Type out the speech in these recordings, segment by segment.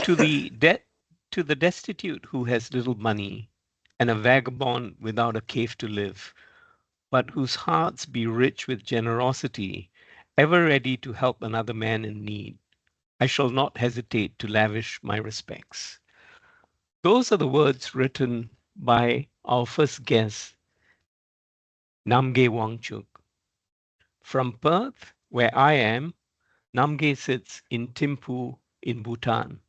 To the to the destitute who has little money, and a vagabond without a cave to live, but whose hearts be rich with generosity, ever ready to help another man in need, I shall not hesitate to lavish my respects. Those are the words written by our first guest, Namgay Wangchuk. From Perth, where I am, Namgay sits in Thimphu in Bhutan.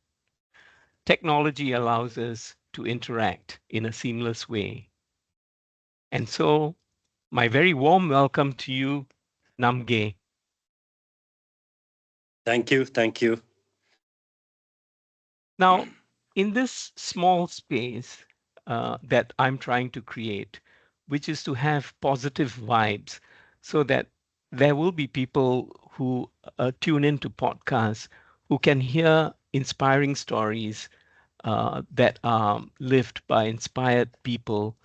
Technology allows us to interact in a seamless way. And so, my very warm welcome to you, Namgay. Thank you. Thank you. Now, in this small space that I'm trying to create, which is to have positive vibes so that there will be people who tune into podcasts who can hear inspiring stories that are lived by inspired people.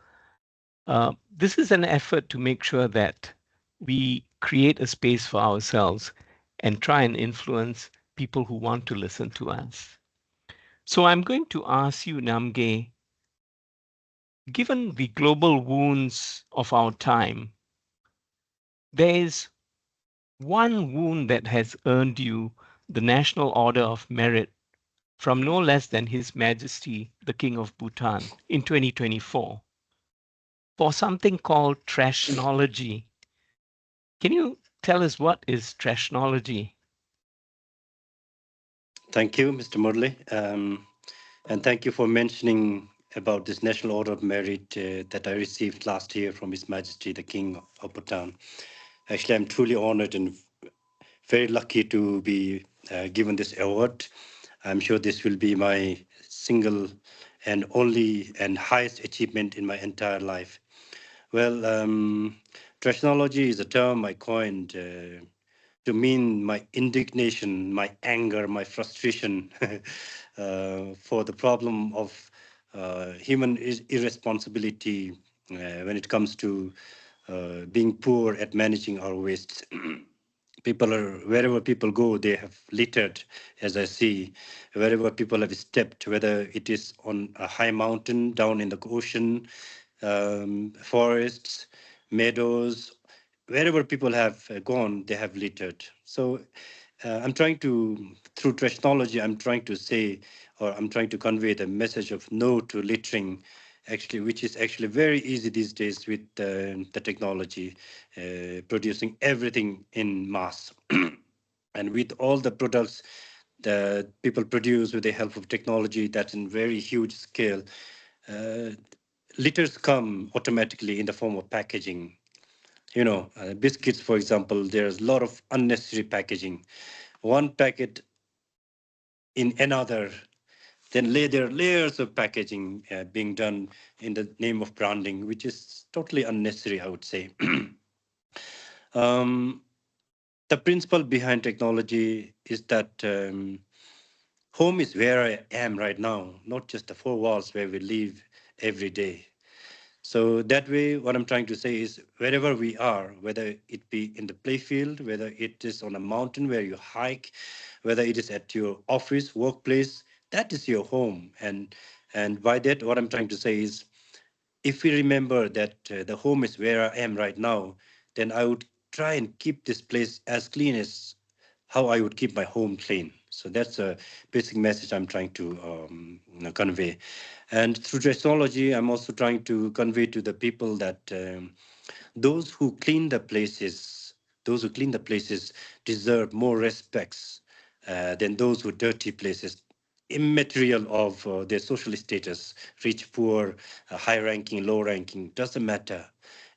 This is an effort to make sure that we create a space for ourselves and try and influence people who want to listen to us. So I'm going to ask you, Namge, given the global wounds of our time, there is one wound that has earned you the National Order of Merit from no less than His Majesty, the King of Bhutan, in 2024 for something called Trashnology. Can you tell us what is Trashnology? Thank you, Mr. Murley. And thank you for mentioning about this National Order of Merit that I received last year from His Majesty, the King of Bhutan. Actually, I'm truly honored and very lucky to be given this award. I'm sure this will be my single and only and highest achievement in my entire life. Well, Trashnology is a term I coined to mean my indignation, my anger, my frustration for the problem of human irresponsibility when it comes to being poor at managing our wastes. People are wherever people go, they have littered, as I see. Wherever people have stepped, whether it is on a high mountain, down in the ocean, forests, meadows, wherever people have gone, they have littered. So I'm trying to, through technology, I'm trying to say, or I'm trying to convey the message of no to littering, actually, which is actually very easy these days with the technology, producing everything in mass. And with all the products that people produce with the help of technology, that's in very huge scale, uh, litters come automatically in the form of packaging. Biscuits, for example, there's a lot of unnecessary packaging. One packet in another, then there are layers of packaging being done in the name of branding, which is totally unnecessary, I would say. um, the principle behind technology is that home is where I am right now, not just the four walls where we live every day. So that way, what I'm trying to say is wherever we are, whether it be in the playfield, whether it is on a mountain where you hike, whether it is at your office, workplace, that is your home. And by that, what I'm trying to say is if we remember that the home is where I am right now, then I would try and keep this place as clean as how I would keep my home clean. So that's a basic message I'm trying to convey. And through technology, I'm also trying to convey to the people that those who clean the places, those who clean the places deserve more respects than those who dirty places, immaterial of their social status, rich, poor, high ranking, low ranking, doesn't matter.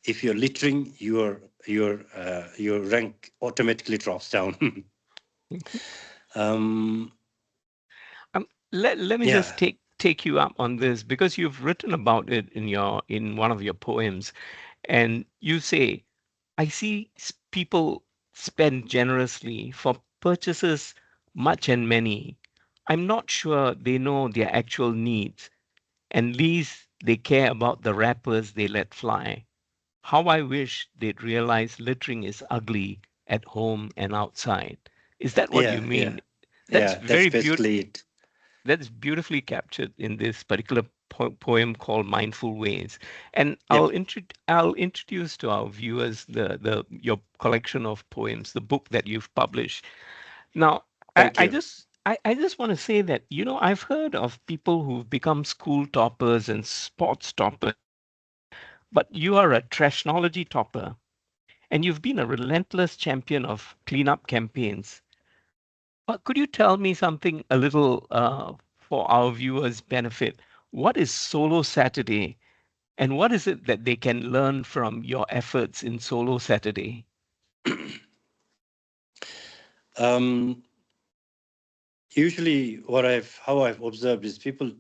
If you're littering, your rank automatically drops down. um, Let me just yeah, take you up on this because you've written about it in one of your poems, and you say, I see people spend generously for purchases much and many. I'm not sure they know their actual needs, and least they care about the wrappers they let fly. How I wish they'd realize littering is ugly at home and outside. Is that what you yeah, mean? yeah, That's yeah. That's very beautiful. basically it. that's beautifully captured in this particular poem called Mindful Ways. And Yep. I'll introduce to our viewers the your collection of poems, the book that you've published. Now, Thank you. I just want to say that, I've heard of people who've become school toppers and sports toppers, but you are a trashnology topper, and you've been a relentless champion of cleanup campaigns. Could you tell me something a little for our viewers' benefit? What is Solo Saturday, and what is it that they can learn from your efforts in Solo Saturday? um, Usually, how I've observed is people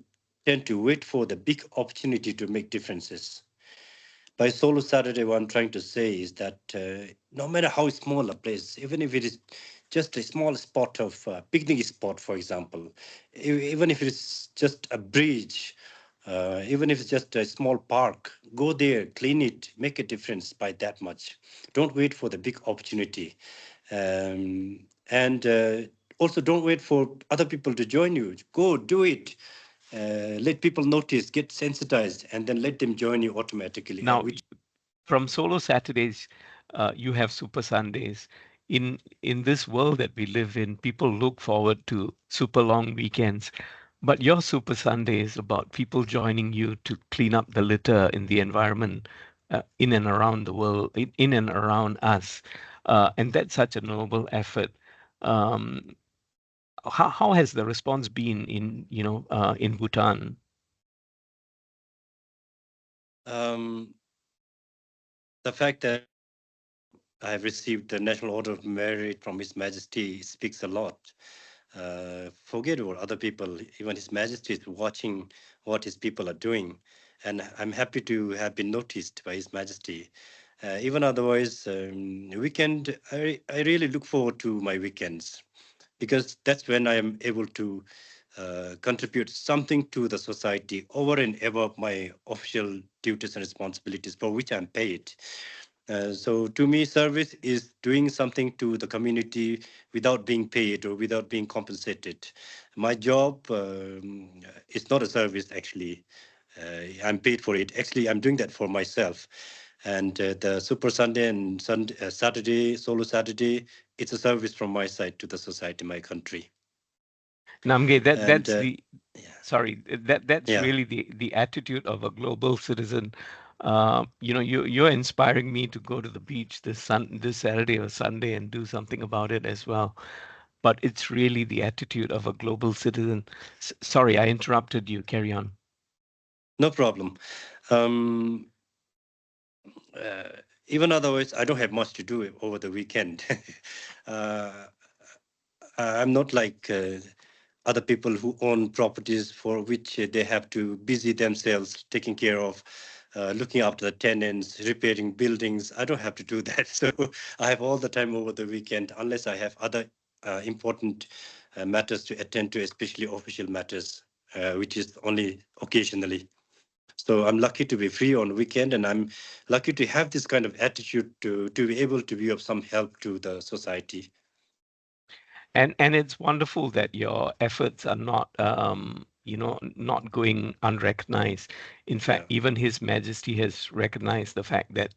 tend to wait for the big opportunity to make differences. By Solo Saturday, what I'm trying to say is that no matter how small a place, even if it is just a small spot of picnic spot, for example, even if it's just a bridge, even if it's just a small park, go there, clean it, make a difference by that much. Don't wait for the big opportunity. And Also, don't wait for other people to join you. Go do it. Let people notice, get sensitized, and then let them join you automatically. Now, Which from Solo Saturdays, you have Super Sundays. In this world that we live in, people look forward to super long weekends. But your Super Sunday is about people joining you to clean up the litter in the environment, in and around the world, in and around us. And that's such a noble effort. Um, how has the response been in Bhutan? um, the fact that I have received the National Order of Merit from His Majesty speaks a lot. Forget about other people. Even His Majesty is watching what his people are doing, and I'm happy to have been noticed by His Majesty. Even otherwise, weekend. I really look forward to my weekends because that's when I am able to contribute something to the society over and above my official duties and responsibilities for which I'm paid. So to me, service is doing something to the community without being paid or without being compensated. My job is not a service, actually. I'm paid for it. Actually, I'm doing that for myself. And the Super Sunday and Saturday, Solo Saturday, it's a service from my side to the society, my country. Namge, And yeah, that's yeah. really the attitude of a global citizen. You're inspiring me to go to the beach this Saturday or Sunday and do something about it as well. But it's really the attitude of a global citizen. Sorry, I interrupted you. Carry on. No problem. Um, uh, Even otherwise, I don't have much to do over the weekend. uh, I'm not like other people who own properties for which they have to busy themselves taking care of, looking after the tenants, repairing buildings. I don't have to do that. So I have all the time over the weekend, unless I have other important matters to attend to, especially official matters, which is only occasionally. So I'm lucky to be free on weekend, and I'm lucky to have this kind of attitude to be able to be of some help to the society. And it's wonderful that your efforts are not going unrecognized. In fact, Yeah. even His Majesty has recognized the fact that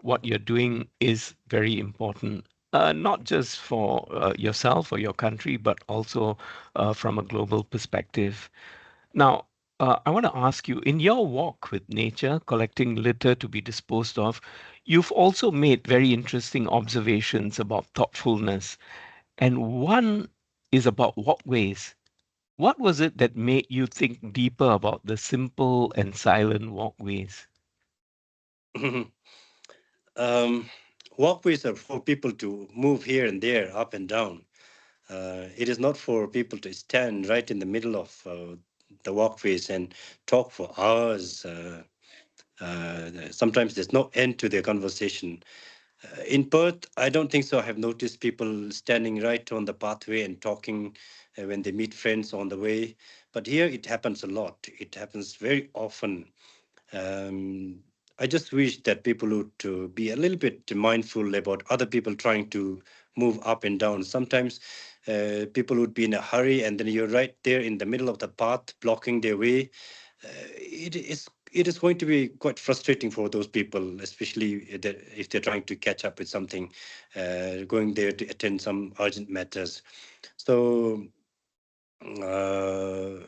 what you're doing is very important, not just for yourself or your country, but also from a global perspective. Now, I want to ask you, in your walk with nature, collecting litter to be disposed of, you've also made very interesting observations about thoughtfulness, and one is about walkways. What was it that made you think deeper about the simple and silent walkways? um, Walkways are for people to move here and there, up and down. It is not for people to stand right in the middle of the walkways and talk for hours. Sometimes there's no end to their conversation. In Perth, I don't think so. I have noticed people standing right on the pathway and talking when they meet friends on the way. But here it happens a lot. It happens very often. um, I just wish that people would be a little bit mindful about other people trying to move up and down. Sometimes People would be in a hurry, and then you're right there in the middle of the path, blocking their way. It is going to be quite frustrating for those people, especially if they're trying to catch up with something, going there to attend some urgent matters. So uh,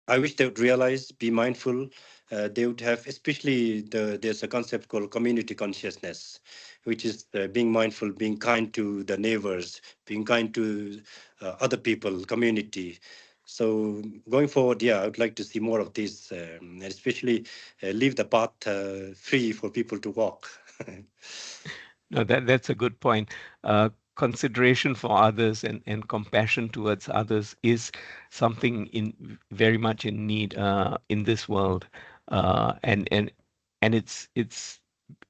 I wish they would realize, be mindful. They would have, especially there's a concept called community consciousness, which is being mindful, being kind to the neighbors, being kind to other people, community. So going forward, yeah, I would like to see more of this, and especially leave the path free for people to walk. No, that's a good point. Consideration for others and compassion towards others is something in very much in need in this world, and it's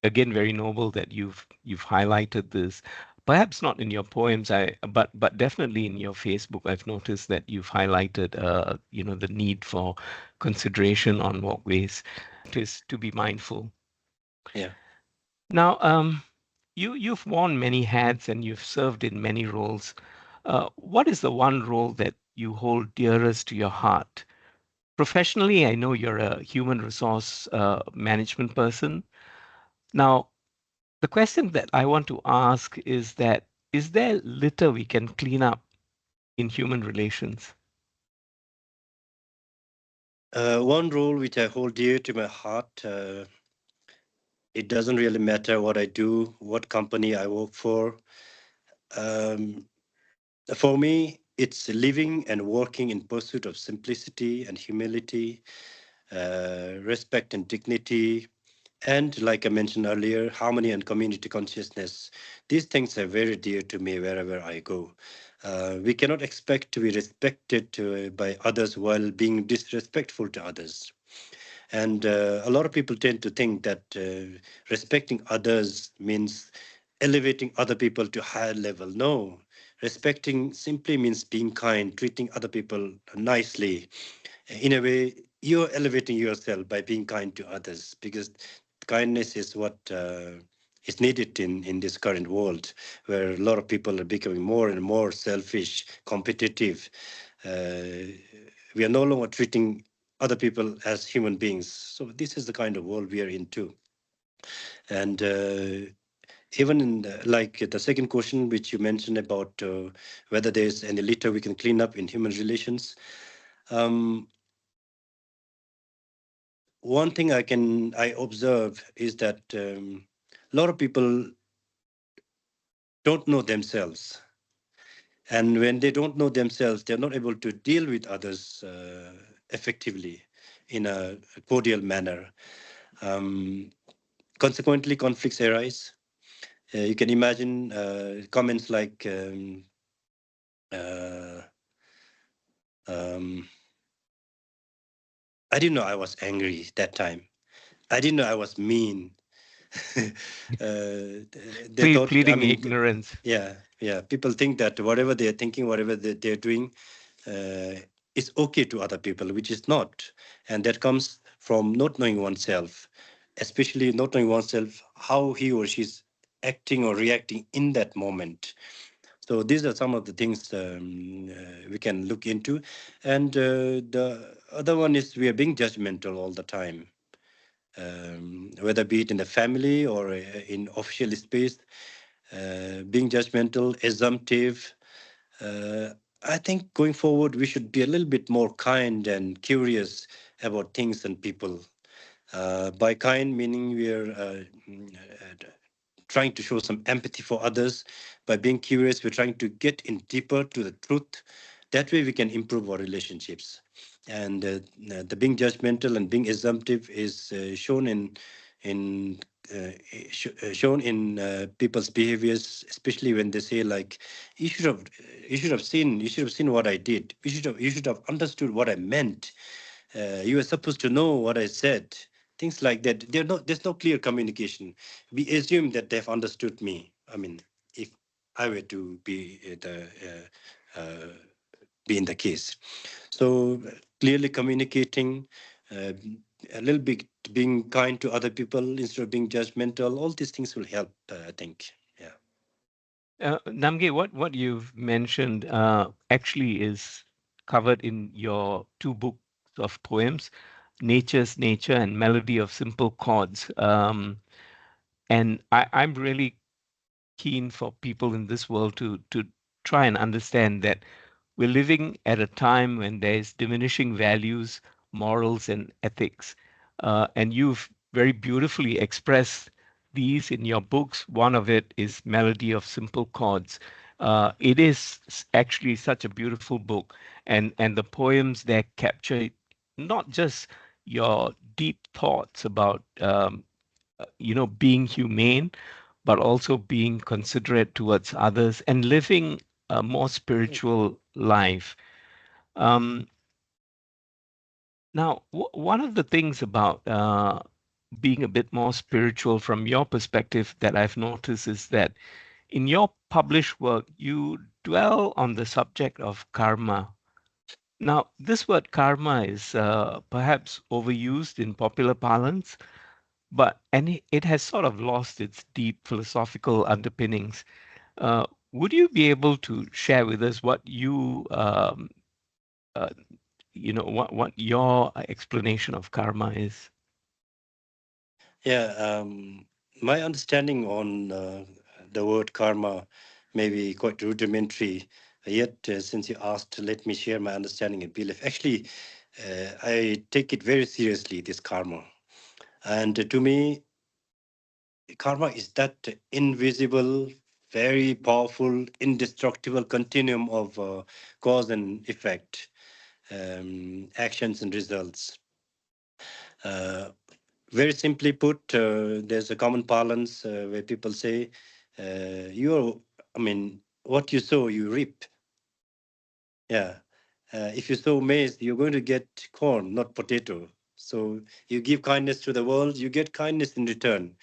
again very noble that you've highlighted this. Perhaps not in your poems, but definitely in your Facebook, I've noticed that you've highlighted the need for consideration on walkways, is to be mindful. Yeah. Now, you've worn many hats and you've served in many roles. What is the one role that you hold dearest to your heart? Professionally, I know you're a human resource management person. Now, the question that I want to ask is that is there litter we can clean up in human relations? One role which I hold dear to my heart. It doesn't really matter what I do, what company I work for. Um, for me, it's living and working in pursuit of simplicity and humility, respect and dignity, and like I mentioned earlier, harmony and community consciousness. These things are very dear to me wherever I go. We cannot expect to be respected by others while being disrespectful to others. And a lot of people tend to think that respecting others means elevating other people to higher level. No, respecting simply means being kind, treating other people nicely. In a way, you're elevating yourself by being kind to others, because kindness is what is needed in this current world, where a lot of people are becoming more and more selfish, competitive. Uh, we are no longer treating other people as human beings. So this is the kind of world we are in too. And even in like the second question, which you mentioned about whether there's any litter we can clean up in human relations. Um, One thing I observe is that a lot of people don't know themselves, and when they don't know themselves, they're not able to deal with others effectively in a cordial manner. Um, Consequently, conflicts arise. You can imagine comments like, uh, um, "I didn't know I was angry that time. I didn't know I was mean." They thought, I Pleading mean, ignorance. yeah, yeah. People think that whatever they're thinking, whatever they're doing, uh, is okay to other people, which is not. And that comes from not knowing oneself, especially not knowing oneself how he or she's acting or reacting in that moment. So these are some of the things we can look into. And the other one is we are being judgmental all the time, whether be it in the family or in official space, being judgmental, assumptive. I think going forward, we should be a little bit more kind and curious about things and people. By kind, meaning we are trying to show some empathy for others. By being curious, we're trying to get in deeper to the truth. That way, we can improve our relationships. And the being judgmental and being assumptive is shown in shown in people's behaviors, especially when they say like, "You should have, you should have seen what I did. You should have understood what I meant. You were supposed to know what I said." Things like that. There's no clear communication. We assume that they've understood me. I mean, if I were to be in the case. So clearly communicating, uh, a little bit being kind to other people instead of being judgmental. All these things will help. I think. Yeah. Namge, what you've mentioned actually is covered in your two books of poems, Nature's Nature and Melody of Simple Chords. And I'm really keen for people in this world to try and understand that we're living at a time when there's diminishing values, morals, and ethics. And you've very beautifully expressed these in your books. One of it is Melody of Simple Chords. It is actually such a beautiful book, and the poems there capture not just your deep thoughts about being humane, but also being considerate towards others and living a more spiritual life. Um, Now, one of the things about being a bit more spiritual from your perspective that I've noticed is that in your published work, you dwell on the subject of karma. Now, this word karma is perhaps overused in popular parlance, but it has sort of lost its deep philosophical underpinnings. Uh, would you be able to share with us what uh, what your explanation of karma is? Yeah, my understanding on the word karma may be quite rudimentary. Yet, since you asked, let me share my understanding and belief. Actually, I take it very seriously, this karma. And to me, karma is that invisible, very powerful, indestructible continuum of cause and effect, actions and results. Uh, Very simply put, there's a common parlance where people say, "You're, I mean, what you sow, you reap." Yeah. If you sow maize, you're going to get corn, not potato. So you give kindness to the world, you get kindness in return.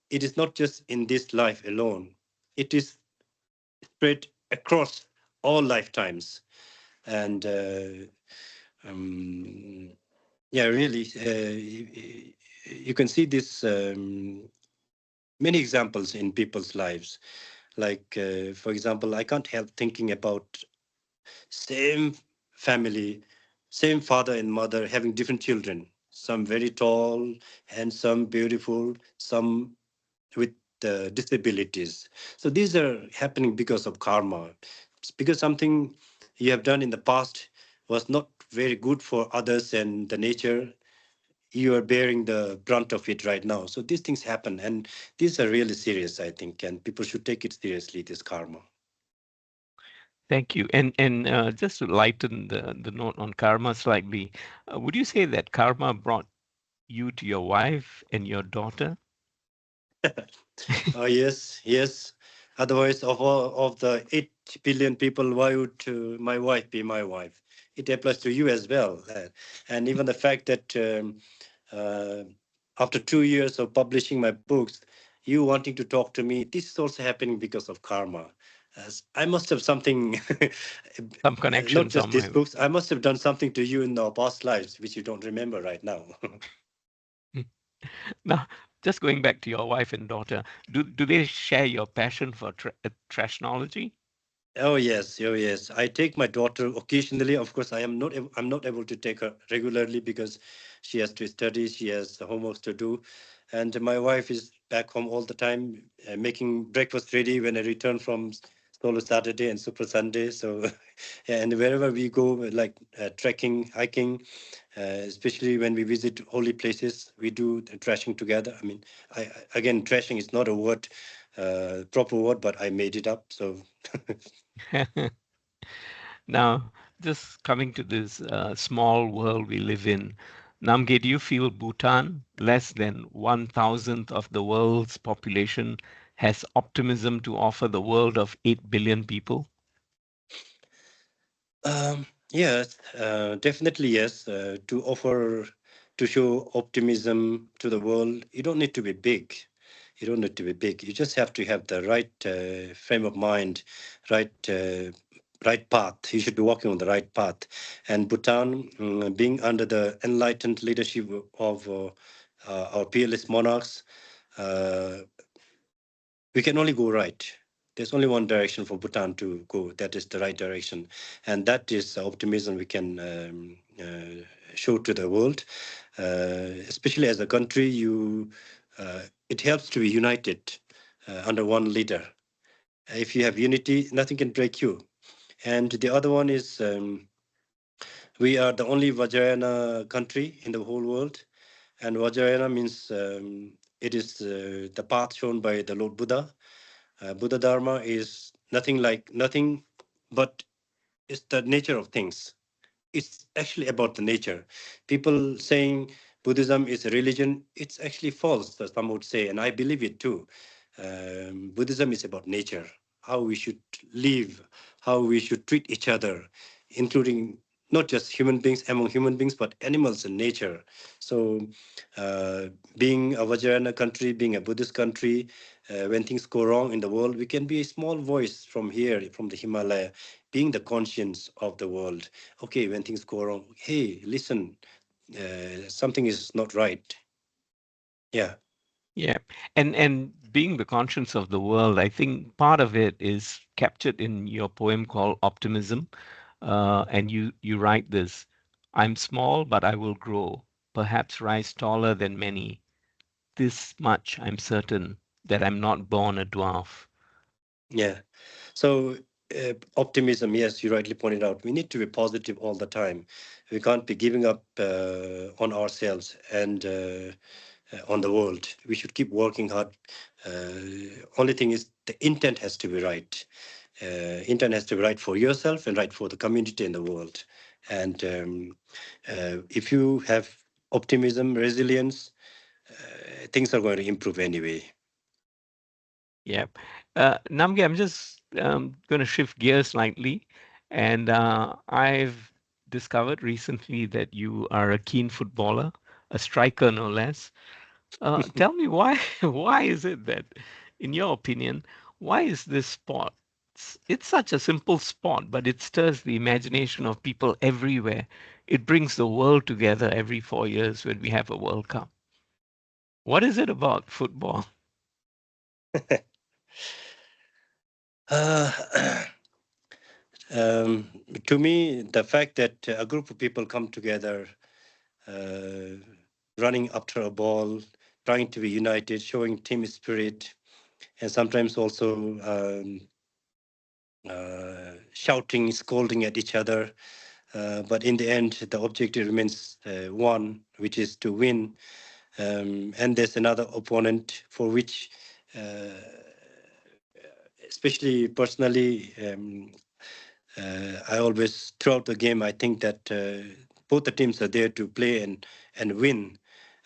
It is not just in this life alone. It is spread across all lifetimes. And um, yeah, really, you can see this. Many examples in people's lives. Like, for example, I can't help thinking about same family, same father and mother having different children. Some very tall, handsome, beautiful, some with disabilities. So these are happening because of karma. It's because something you have done in the past was not very good for others and the nature. You are bearing the brunt of it right now. So these things happen, and these are really serious, I think, and people should take it seriously. This karma. Thank you. And just to lighten the note on karma slightly, would you say that karma brought you to your wife and your daughter? Oh yes, yes. Otherwise, of all of the 8 billion people, why would my wife be my wife? It applies to you as well, and even the fact that uh, after 2 years of publishing my books, you wanting to talk to me, this is also happening because of karma. As I must have something, Some not connections just on these my. books. I must have done something to you in our past lives, which you don't remember right now. Now, just going back to your wife and daughter, do they share your passion for trashnology? Oh yes, oh yes. I take my daughter occasionally. Of course, I'm not able to take her regularly because she has to study. She has homeworks to do, and my wife is back home all the time, making breakfast ready when I return from Solo Saturday and Super Sunday. So, yeah, and wherever we go, like trekking, hiking, especially when we visit holy places, we do the trashing together. I mean, again, trashing is not a word, proper word, but I made it up. So. Now, just coming to this small world we live in, Namge, do you feel Bhutan, less than 1,000th of the world's population, has optimism to offer the world of 8 billion people? Yes, definitely yes. To offer, to show optimism to the world, you don't need to be big. You don't need to be big. You just have to have the right frame of mind, right, right path. You should be walking on the right path. And Bhutan, being under the enlightened leadership of our peerless monarchs, uh, we can only go right. There's only one direction for Bhutan to go. That is the right direction, and that is the optimism we can show to the world. Especially as a country, it helps to be united under one leader. If you have unity, nothing can break you. And the other one is we are the only Vajrayana country in the whole world, and Vajrayana means it is the path shown by the Lord Buddha. Buddha Dharma is nothing but it's the nature of things. It's actually about the nature. People saying Buddhism is a religion, it's actually false, as some would say, and I believe it too. Buddhism is about nature, how we should live, how we should treat each other, including not just human beings among human beings, but animals and nature. So, uh, being a Vajrayana country, being a Buddhist country, when things go wrong in the world, we can be a small voice from here, from the Himalaya, being the conscience of the world. Okay, when things go wrong, hey, listen, something is not right. Yeah, Yeah, and being the conscience of the world, I think part of it is captured in your poem called Optimism, and you write this: "I'm small, but I will grow, perhaps rise taller than many. This much I'm certain that I'm not born a dwarf." yeah. So, optimism, yes, you rightly pointed out. We need to be positive all the time. We can't be giving up on ourselves and on the world. We should keep working hard. Only thing is, the intent has to be right. Intent has to be right for yourself and right for the community and the world. And if you have optimism, resilience, things are going to improve anyway. Yeah. Namgi, I'm just going to shift gears slightly. And I've discovered recently that you are a keen footballer, a striker no less. Tell me why, why is it that, in your opinion, why is this sport? It's such a simple sport, but it stirs the imagination of people everywhere. It brings the world together every 4 years when we have a World Cup. What is it about football? Uh, to me, the fact that a group of people come together, uh, running after a ball, trying to be united, showing team spirit, and sometimes also shouting, scolding at each other. But in the end, the objective remains one, which is to win. And there's another opponent for which, especially personally, I always throughout the game I think that both the teams are there to play and win,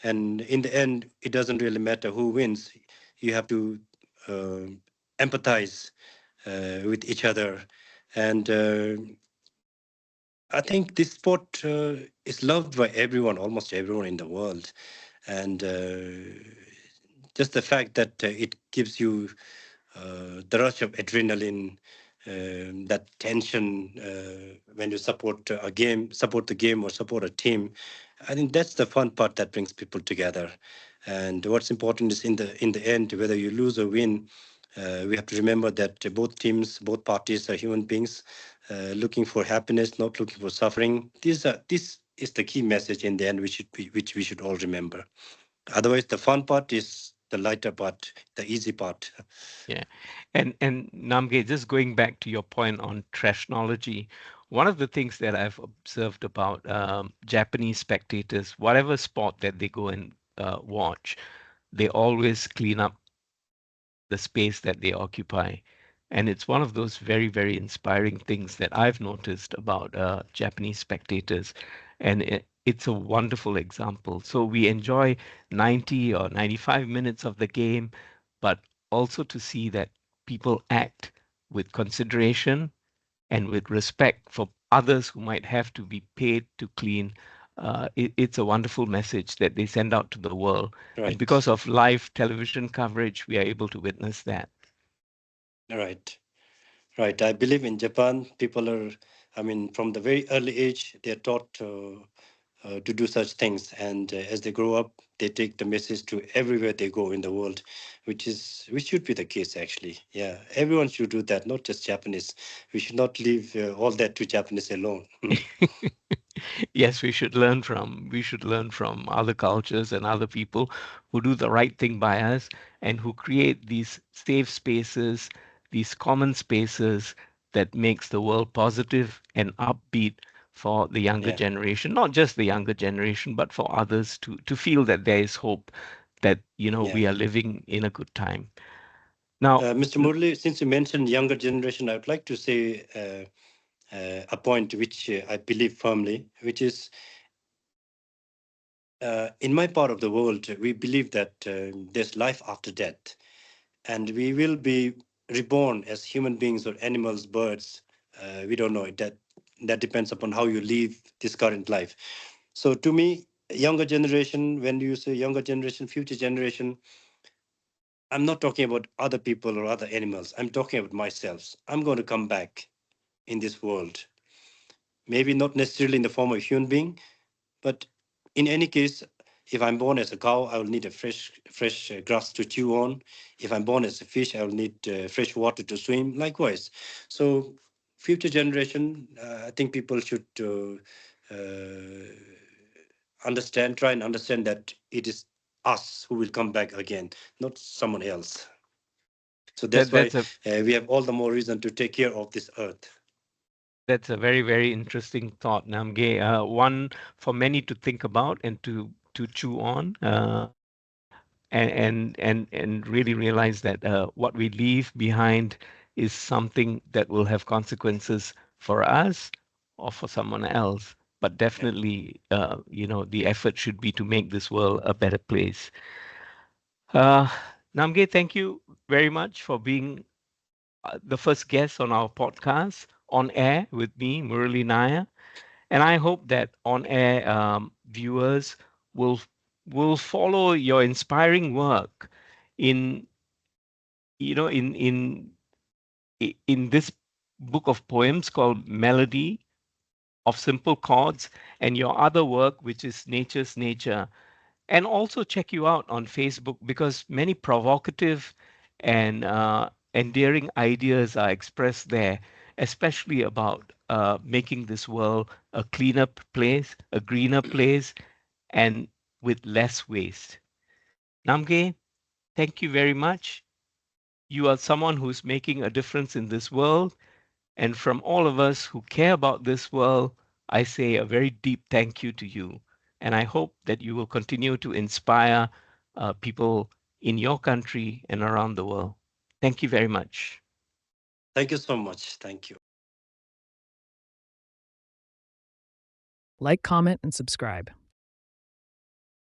and in the end it doesn't really matter who wins. You have to uh, empathize with each other, and I think this sport is loved by everyone, almost everyone in the world, and just the fact that it gives you the rush of adrenaline, that tension when you support a game, support the game or support a team. I think that's the fun part that brings people together. And what's important is in the end, whether you lose or win, we have to remember that both teams, both parties are human beings looking for happiness, not looking for suffering. This is the key message in the end, which we should all remember. Otherwise, the fun part is the lighter part, the easy part. Yeah. And Namge, just going back to your point on trashnology, one of the things that I've observed about Japanese spectators, whatever sport that they go and watch, they always clean up the space that they occupy. And it's one of those very, very inspiring things that I've noticed about Japanese spectators. And it's a wonderful example. So we enjoy 90 or 95 minutes of the game, but also to see that people act with consideration and with respect for others who might have to be paid to clean. It's a wonderful message that they send out to the world. And Right, because of live television coverage, we are able to witness that. right, right. I believe in Japan, people are, I mean, from the very early age, they're taught to do such things. And as they grow up, they take the message to everywhere they go in the world, which should be the case actually. Yeah, everyone should do that, not just Japanese. We should not leave all that to Japanese alone. Yes, we should learn from other cultures and other people who do the right thing by us and who create these safe spaces, these common spaces that makes the world positive and upbeat for the younger Yeah, generation, not just the younger generation, but for others to feel that there is hope, that yeah. we are living in a good time. Now, Mr. Murli, since you mentioned younger generation, I would like to say a point which I believe firmly, which is in my part of the world, we believe that there's life after death, and we will be reborn as human beings or animals, birds. We don't know. That depends upon how you live this current life. So, to me, younger generation, when you say younger generation, future generation, I'm not talking about other people or other animals. I'm talking about myself. I'm going to come back in this world. Maybe not necessarily in the form of a human being, but in any case, if I'm born as a cow, I will need a fresh grass to chew on. If I'm born as a fish, I will need fresh water to swim. Likewise, so future generation, I think people should try and understand that it is us who will come back again, not someone else. So that's that why that's a we have all the more reason to take care of this earth. That's a very, very interesting thought, Namge. One for many to think about and to chew on, and really realize that what we leave behind is something that will have consequences for us or for someone else. But Yeah. definitely, the effort should be to make this world a better place. Uh, Namge, thank you very much for being the first guest on our podcast on air with me, Muralee Nair. And I hope that on-air viewers will will follow your inspiring work in in this book of poems called Melody of Simple Chords, and your other work, which is Nature's Nature. And also check you out on Facebook because many provocative and endearing ideas are expressed there, especially about making this world a cleaner place, a greener place, and with less waste. Namge, thank you very much. You are someone who's making a difference in this world. And from all of us who care about this world, I say a very deep thank you to you. And I hope that you will continue to inspire people in your country and around the world. Thank you very much. Thank you so much. Thank you. Like, comment, and subscribe.